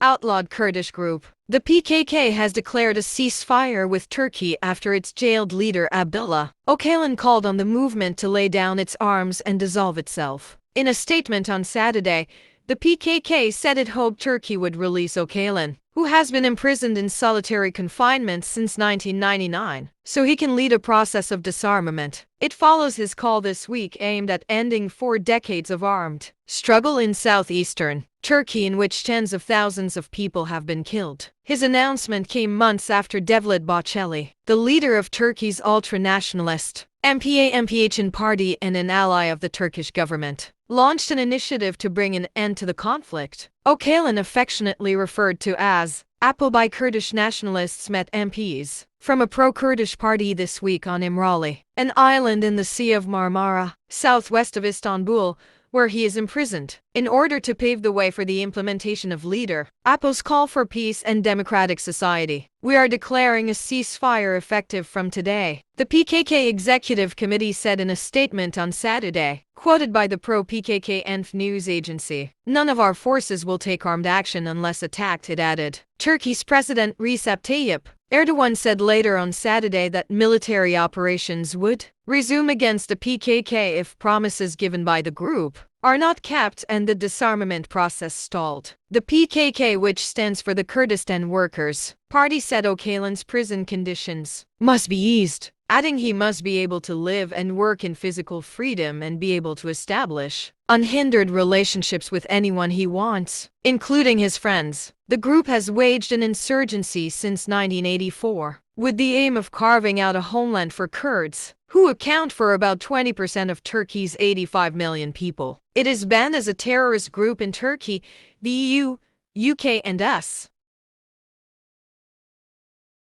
outlawed Kurdish group. The PKK has declared a ceasefire with Turkey after its jailed leader Abdullah Öcalan called on the movement to lay down its arms and dissolve itself. In a statement on Saturday, the PKK said it hoped Turkey would release Öcalan, who has been imprisoned in solitary confinement since 1999, so he can lead a process of disarmament. It follows his call this week aimed at ending 4 decades of armed struggle in southeastern Turkey, in which tens of thousands of people have been killed. His announcement came months after Devlet Bahçeli, the leader of Turkey's ultra-nationalist MHP party and an ally of the Turkish government, launched an initiative to bring an end to the conflict. Öcalan, affectionately referred to as Apo by Kurdish nationalists, met MPs from a pro-Kurdish party this week on Imrali, an island in the Sea of Marmara, southwest of Istanbul, where he is imprisoned, in order to pave the way for the implementation of leader Apo's call for peace and democratic society. "We are declaring a ceasefire effective from today," the PKK Executive Committee said in a statement on Saturday, quoted by the pro-PKK ENF news agency. "None of our forces will take armed action unless attacked," it added. Turkey's President Recep Tayyip Erdogan said later on Saturday that military operations would resume against the PKK if promises given by the group are not kept and the disarmament process stalled. The PKK, which stands for the Kurdistan Workers' Party, said Öcalan's prison conditions must be eased, adding he must be able to live and work in physical freedom and be able to establish unhindered relationships with anyone he wants, including his friends. The group has waged an insurgency since 1984, with the aim of carving out a homeland for Kurds, who account for about 20% of Turkey's 85 million people. It is banned as a terrorist group in Turkey, the EU, UK, and US.